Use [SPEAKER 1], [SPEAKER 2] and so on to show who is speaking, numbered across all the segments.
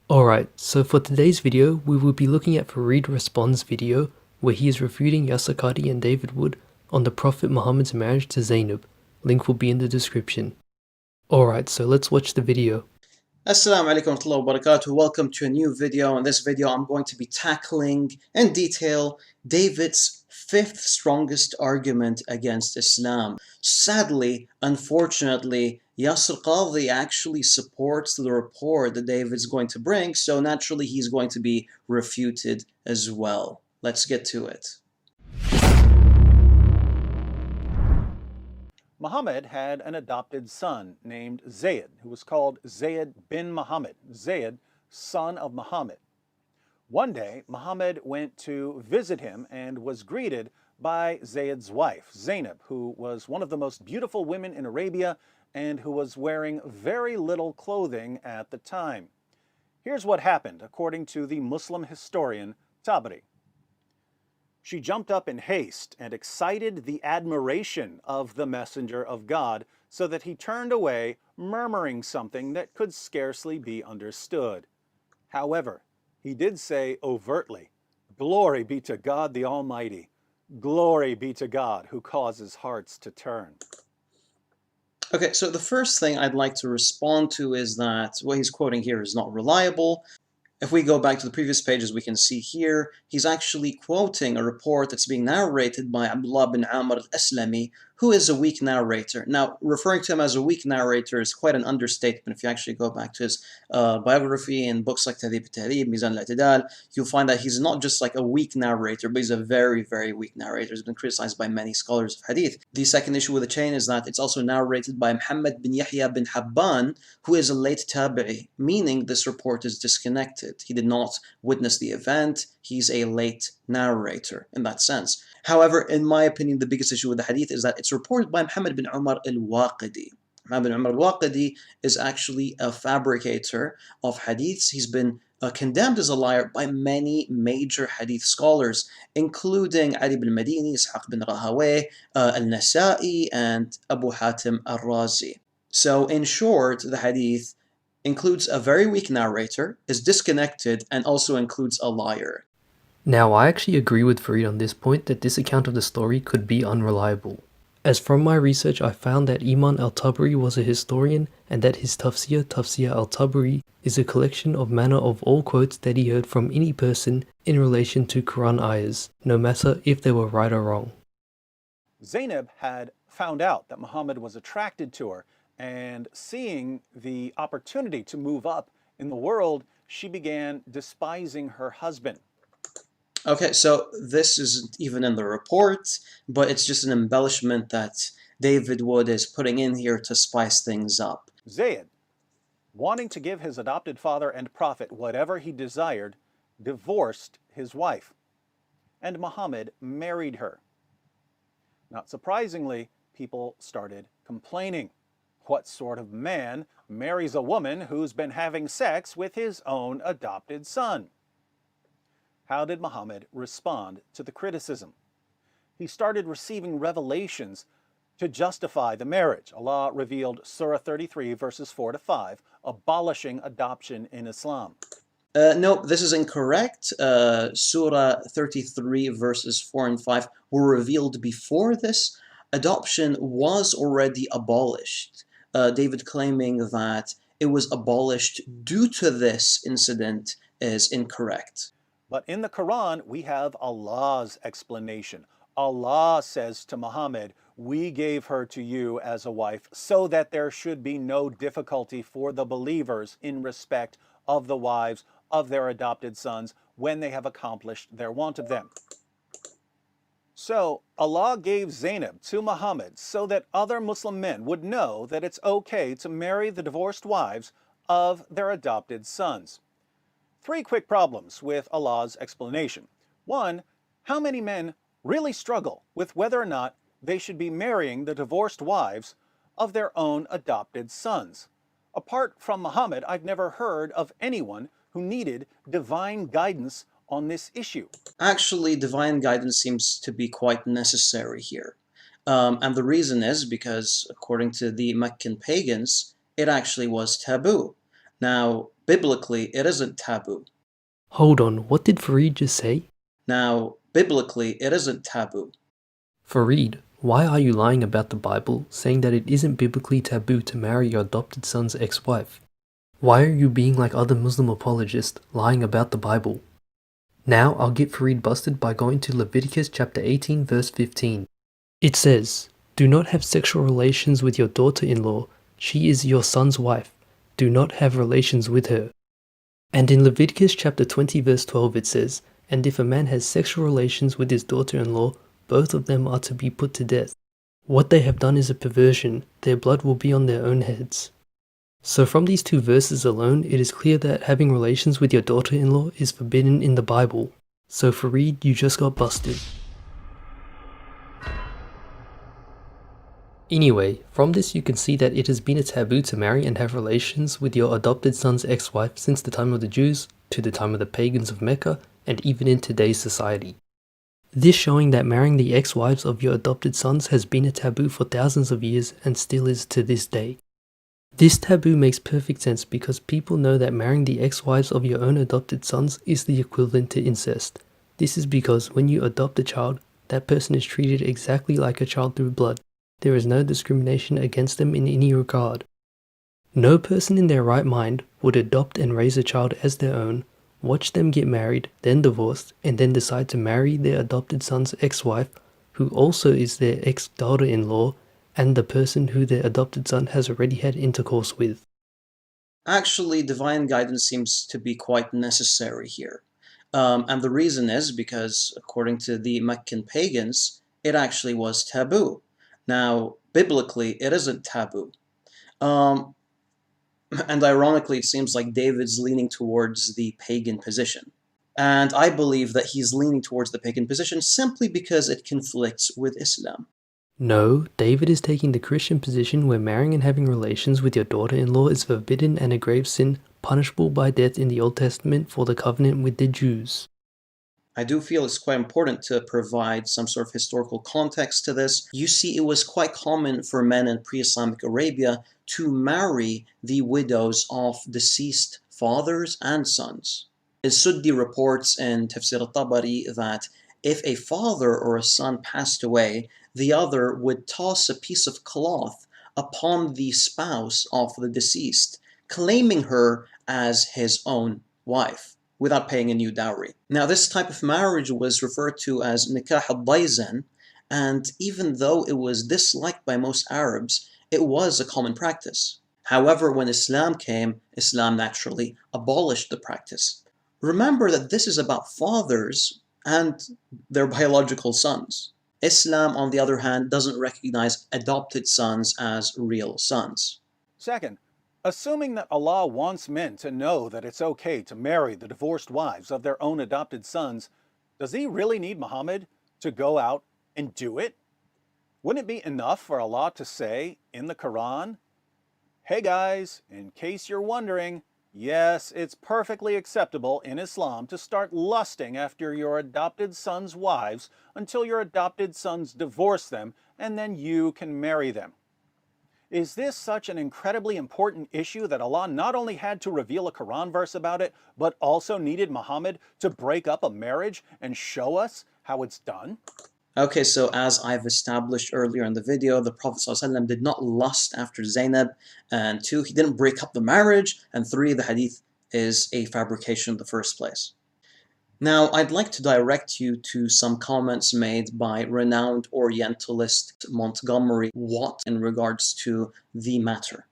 [SPEAKER 1] Alright, so for today's video, we will be looking at Farid Responds video, where he is refuting Yasir Qadhi and David Wood on the Prophet Muhammad's marriage to Zaynab. Link will be in the description. Alright, so let's watch the video.
[SPEAKER 2] Assalamu alaikum wa rahmatullahi wa barakatuh. Welcome to a new video. In this video, I'm going to be tackling in detail David's fifth strongest argument against Islam. Sadly, unfortunately, Yasir Qadhi actually supports the report that David's going to bring, so naturally he's going to be refuted as well. Let's get to it.
[SPEAKER 3] Muhammad had an adopted son named Zayd, who was called Zayd bin Muhammad, Zayd, son of Muhammad. One day, Muhammad went to visit him and was greeted by Zayd's wife, Zaynab, who was one of the most beautiful women in Arabia and who was wearing very little clothing at the time. Here's what happened, according to the Muslim historian Tabari. She jumped up in haste and excited the admiration of the messenger of God, so that he turned away, murmuring something that could scarcely be understood. However, he did say overtly, "Glory be to God the Almighty. Glory be to God who causes hearts to turn."
[SPEAKER 2] Okay, so the first thing I'd like to respond to is that what he's quoting here is not reliable. If we go back to the previous pages, we can see here he's actually quoting a report that's being narrated by Abdullah bin Amr al-Aslami, who is a weak narrator. Now, referring to him as a weak narrator is quite an understatement. If you actually go back to his biography in books like Tahdhib al-Tahdhib, Mizan al-I'tidal, you'll find that he's not just like a weak narrator, but he's a very, very weak narrator. He's been criticized by many scholars of hadith. The second issue with the chain is that it's also narrated by Muhammad bin Yahya bin Habban, who is a late tabi'i, meaning this report is disconnected. He did not witness the event. He's a late narrator in that sense. However, in my opinion, the biggest issue with the hadith is that it's reported by Muhammad bin Umar al-Waqidi. Muhammad bin Umar al-Waqidi is actually a fabricator of hadiths. He's been condemned as a liar by many major hadith scholars, including Ali bin Madini, Ishaq bin Rahawayh, al-Nasa'i, and Abu Hatim al-Razi. So in short, the hadith includes a very weak narrator, is disconnected, and also includes a liar.
[SPEAKER 1] Now, I actually agree with Farid on this point that this account of the story could be unreliable. As from my research, I found that Imam al-Tabari was a historian and that his Tafsir al-Tabari is a collection of manner of all quotes that he heard from any person in relation to Quran ayahs, no matter if they were right or wrong.
[SPEAKER 3] Zaynab had found out that Muhammad was attracted to her, and seeing the opportunity to move up in the world, she began despising her husband.
[SPEAKER 2] Okay, so this isn't even in the report, but it's just an embellishment that David Wood is putting in here to spice things up.
[SPEAKER 3] Zayd, wanting to give his adopted father and prophet whatever he desired, divorced his wife, and Muhammad married her. Not surprisingly, people started complaining. What sort of man marries a woman who's been having sex with his own adopted son? How did Muhammad respond to the criticism? He started receiving revelations to justify the marriage. Allah revealed Surah 33, verses 4 to 5, abolishing adoption in Islam.
[SPEAKER 2] Nope, this is incorrect. Surah 33, verses 4 and 5 were revealed before this. Adoption was already abolished. David claiming that it was abolished due to this incident is incorrect.
[SPEAKER 3] But in the Quran, we have Allah's explanation. Allah says to Muhammad, "We gave her to you as a wife so that there should be no difficulty for the believers in respect of the wives of their adopted sons when they have accomplished their want of them." So Allah gave Zaynab to Muhammad so that other Muslim men would know that it's okay to marry the divorced wives of their adopted sons. Three quick problems with Allah's explanation. One, how many men really struggle with whether or not they should be marrying the divorced wives of their own adopted sons? Apart from Muhammad, I've never heard of anyone who needed divine guidance on this issue.
[SPEAKER 2] Actually, divine guidance seems to be quite necessary here. And the reason is because, according to the Meccan pagans, it actually was taboo. Now, biblically, it isn't taboo.
[SPEAKER 1] Hold on, what did Farid just say?
[SPEAKER 2] Now, biblically, it isn't taboo.
[SPEAKER 1] Farid, why are you lying about the Bible, saying that it isn't biblically taboo to marry your adopted son's ex-wife? Why are you being like other Muslim apologists, lying about the Bible? Now I'll get Farid busted by going to Leviticus chapter 18 verse 15. It says, "Do not have sexual relations with your daughter-in-law. She is your son's wife. Do not have relations with her." And in Leviticus chapter 20 verse 12 it says, "And if a man has sexual relations with his daughter-in-law, both of them are to be put to death. What they have done is a perversion. Their blood will be on their own heads." So from these two verses alone, it is clear that having relations with your daughter-in-law is forbidden in the Bible. So Farid, you just got busted. Anyway, from this you can see that it has been a taboo to marry and have relations with your adopted son's ex-wife since the time of the Jews, to the time of the pagans of Mecca, and even in today's society. This showing that marrying the ex-wives of your adopted sons has been a taboo for thousands of years and still is to this day. This taboo makes perfect sense because people know that marrying the ex-wives of your own adopted sons is the equivalent to incest. This is because when you adopt a child, that person is treated exactly like a child through blood. There is no discrimination against them in any regard. No person in their right mind would adopt and raise a child as their own, watch them get married, then divorced, and then decide to marry their adopted son's ex-wife, who also is their ex-daughter-in-law, and the person who their adopted son has already had intercourse with.
[SPEAKER 2] Actually, divine guidance seems to be quite necessary here. And the reason is because, according to the Meccan pagans, it actually was taboo. Now, biblically, it isn't taboo. Um, and ironically, it seems like David's leaning towards the pagan position. And I believe that he's leaning towards the pagan position simply because it conflicts with Islam.
[SPEAKER 1] No, David is taking the Christian position where marrying and having relations with your daughter-in-law is forbidden and a grave sin, punishable by death in the Old Testament for the covenant with the Jews.
[SPEAKER 2] I do feel it's quite important to provide some sort of historical context to this. You see, it was quite common for men in pre-Islamic Arabia to marry the widows of deceased fathers and sons. As-Suddi reports in Tafsir al-Tabari that if a father or a son passed away, the other would toss a piece of cloth upon the spouse of the deceased, claiming her as his own wife, without paying a new dowry. Now, this type of marriage was referred to as nikah al-dayzan, and even though it was disliked by most Arabs, it was a common practice. However, when Islam came, Islam naturally abolished the practice. Remember that this is about fathers and their biological sons. Islam, on the other hand, doesn't recognize adopted sons as real sons.
[SPEAKER 3] Second, assuming that Allah wants men to know that it's okay to marry the divorced wives of their own adopted sons, does He really need Muhammad to go out and do it? Wouldn't it be enough for Allah to say in the Quran, "Hey guys, in case you're wondering, yes, it's perfectly acceptable in Islam to start lusting after your adopted son's wives until your adopted sons divorce them and then you can marry them"? Is this such an incredibly important issue that Allah not only had to reveal a Quran verse about it, but also needed Muhammad to break up a marriage and show us how it's done?
[SPEAKER 2] Okay, so as I've established earlier in the video, the Prophet ﷺ did not lust after Zaynab, and 2, he didn't break up the marriage, and 3, the hadith is a fabrication in the first place. Now, I'd like to direct you to some comments made by renowned Orientalist Montgomery Watt in regards to the matter.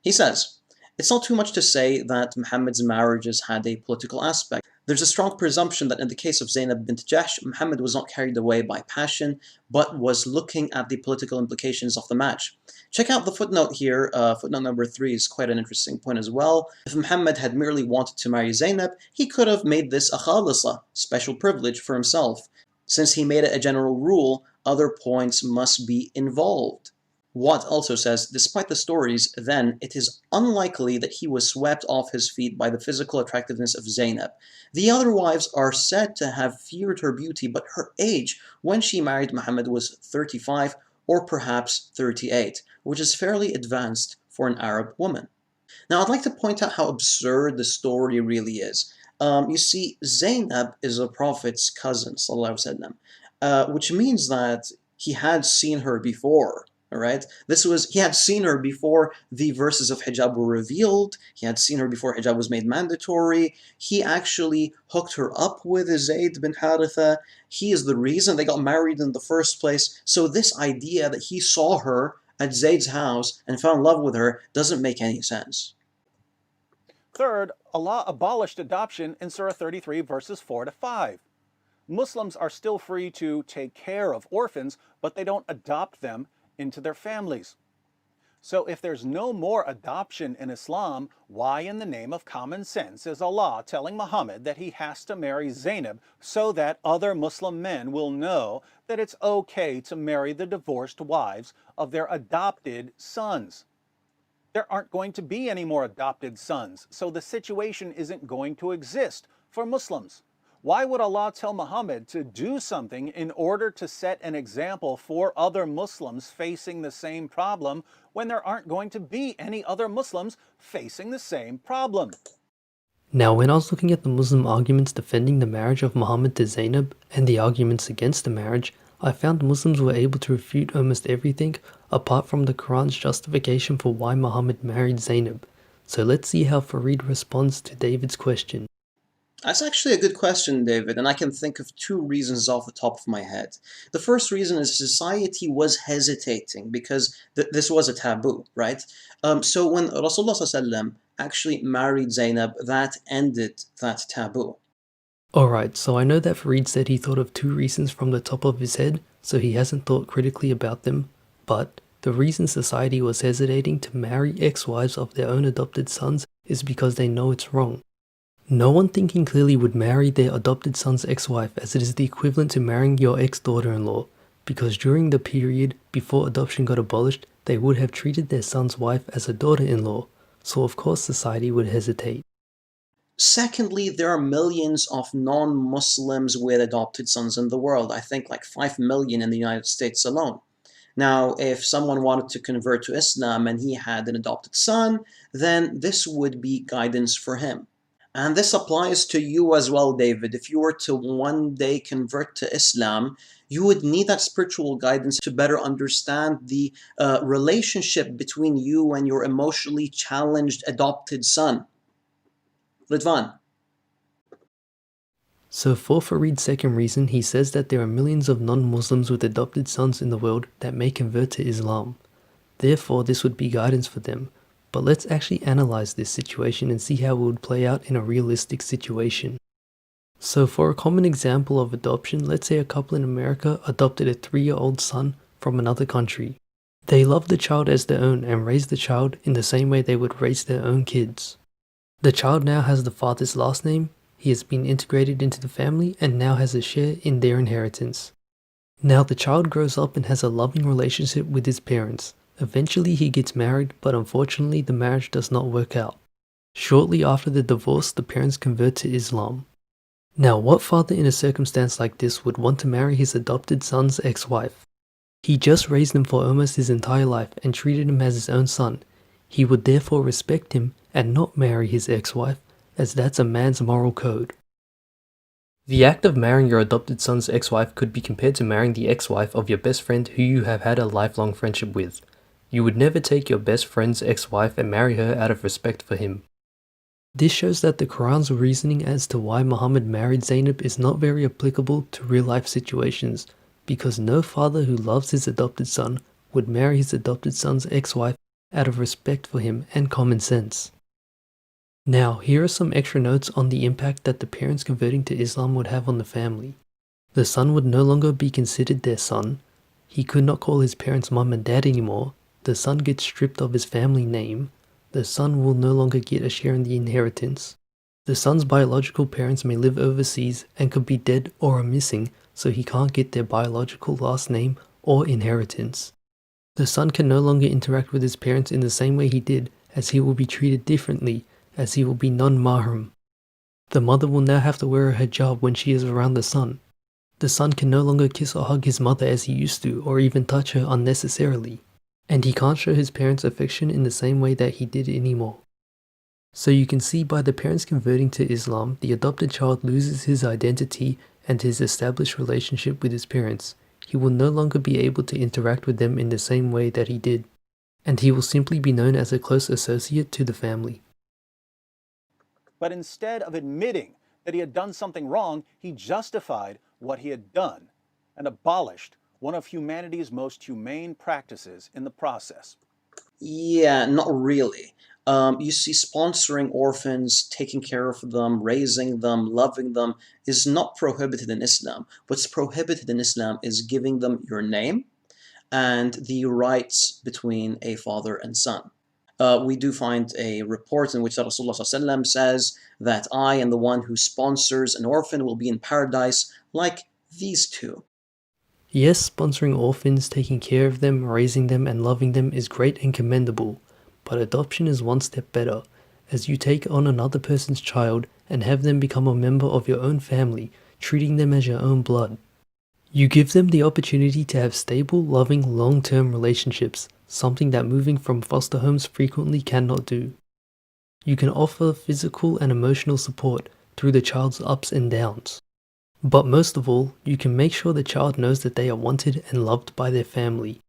[SPEAKER 2] He says, "It's not too much to say that Muhammad's marriages had a political aspect. There's a strong presumption that in the case of Zaynab bint Jahsh, Muhammad was not carried away by passion, but was looking at the political implications of the match. Check out the footnote here. Footnote number 3 is quite an interesting point as well. If Muhammad had merely wanted to marry Zaynab, he could have made this a khalisa, special privilege for himself. Since he made it a general rule, other points must be involved." Watt also says, despite the stories, then, it is unlikely that he was swept off his feet by the physical attractiveness of Zaynab. The other wives are said to have feared her beauty, but her age when she married Muhammad was 35 or perhaps 38, which is fairly advanced for an Arab woman. Now, I'd like to point out how absurd the story really is. You see, Zaynab is a prophet's cousin, sallallahu alaihi wasallam, which means that he had seen her before. All right, he had seen her before the verses of hijab were revealed. He had seen her before hijab was made mandatory. He actually hooked her up with Zayd bin Haritha. He is the reason they got married in the first place. So this idea that he saw her at Zayd's house and fell in love with her doesn't make any sense.
[SPEAKER 3] Third, Allah abolished adoption in Surah 33, verses 4 to 5. Muslims are still free to take care of orphans, but they don't adopt them into their families. So if there's no more adoption in Islam, why in the name of common sense is Allah telling Muhammad that he has to marry Zaynab so that other Muslim men will know that it's okay to marry the divorced wives of their adopted sons? There aren't going to be any more adopted sons, so the situation isn't going to exist for Muslims. Why would Allah tell Muhammad to do something in order to set an example for other Muslims facing the same problem when there aren't going to be any other Muslims facing the same problem?
[SPEAKER 1] Now, when I was looking at the Muslim arguments defending the marriage of Muhammad to Zaynab and the arguments against the marriage, I found Muslims were able to refute almost everything apart from the Quran's justification for why Muhammad married Zaynab. So let's see how Farid responds to David's question.
[SPEAKER 2] That's actually a good question, David, and I can think of two reasons off the top of my head. The first reason is society was hesitating because this was a taboo, right? So when Rasulullah ﷺ actually married Zaynab, that ended that taboo.
[SPEAKER 1] Alright, so I know that Farid said he thought of two reasons from the top of his head, so he hasn't thought critically about them, but the reason society was hesitating to marry ex-wives of their own adopted sons is because they know it's wrong. No one thinking clearly would marry their adopted son's ex-wife, as it is the equivalent to marrying your ex-daughter-in-law, because during the period before adoption got abolished, they would have treated their son's wife as a daughter-in-law, so of course society would hesitate.
[SPEAKER 2] Secondly, there are millions of non-Muslims with adopted sons in the world. I think like 5 million in the United States alone. Now, if someone wanted to convert to Islam and he had an adopted son, then this would be guidance for him. And this applies to you as well, David. If you were to one day convert to Islam, you would need that spiritual guidance to better understand the relationship between you and your emotionally challenged adopted son. Ridvan.
[SPEAKER 1] So for Farid's second reason, he says that there are millions of non-Muslims with adopted sons in the world that may convert to Islam. Therefore, this would be guidance for them. But let's actually analyze this situation and see how it would play out in a realistic situation. So for a common example of adoption, let's say a couple in America adopted a 3-year-old son from another country. They loved the child as their own and raised the child in the same way they would raise their own kids. The child now has the father's last name, he has been integrated into the family and now has a share in their inheritance. Now the child grows up and has a loving relationship with his parents. Eventually he gets married, but unfortunately the marriage does not work out. Shortly after the divorce, the parents convert to Islam. Now what father in a circumstance like this would want to marry his adopted son's ex-wife? He just raised him for almost his entire life and treated him as his own son. He would therefore respect him and not marry his ex-wife, as that's a man's moral code. The act of marrying your adopted son's ex-wife could be compared to marrying the ex-wife of your best friend who you have had a lifelong friendship with. You would never take your best friend's ex-wife and marry her out of respect for him. This shows that the Quran's reasoning as to why Muhammad married Zaynab is not very applicable to real-life situations, because no father who loves his adopted son would marry his adopted son's ex-wife out of respect for him and common sense. Now, here are some extra notes on the impact that the parents converting to Islam would have on the family. The son would no longer be considered their son. He could not call his parents mum and dad anymore. The son gets stripped of his family name. The son will no longer get a share in the inheritance. The son's biological parents may live overseas and could be dead or are missing, so he can't get their biological last name or inheritance. The son can no longer interact with his parents in the same way he did, as he will be treated differently, as he will be non-mahram. The mother will now have to wear a hijab when she is around the son. The son can no longer kiss or hug his mother as he used to, or even touch her unnecessarily. And he can't show his parents affection in the same way that he did anymore. So you can see by the parents converting to Islam, the adopted child loses his identity and his established relationship with his parents. He will no longer be able to interact with them in the same way that he did, and he will simply be known as a close associate to the family.
[SPEAKER 3] But instead of admitting that he had done something wrong, he justified what he had done and abolished one of humanity's most humane practices in the process.
[SPEAKER 2] Yeah, not really. You see, sponsoring orphans, taking care of them, raising them, loving them is not prohibited in Islam. What's prohibited in Islam is giving them your name and the rights between a father and son. We do find a report in which Rasulullah ﷺ says that I and the one who sponsors an orphan will be in paradise like these two.
[SPEAKER 1] Yes, sponsoring orphans, taking care of them, raising them, and loving them is great and commendable, but adoption is one step better, as you take on another person's child and have them become a member of your own family, treating them as your own blood. You give them the opportunity to have stable, loving, long-term relationships, something that moving from foster homes frequently cannot do. You can offer physical and emotional support through the child's ups and downs. But most of all, you can make sure the child knows that they are wanted and loved by their family.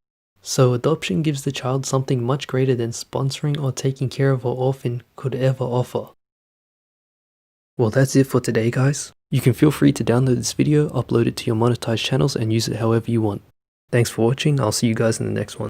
[SPEAKER 1] So adoption gives the child something much greater than sponsoring or taking care of an orphan could ever offer. Well, that's it for today, guys. You can feel free to download this video, upload it to your monetized channels, and use it however you want. Thanks for watching. I'll see you guys in the next one.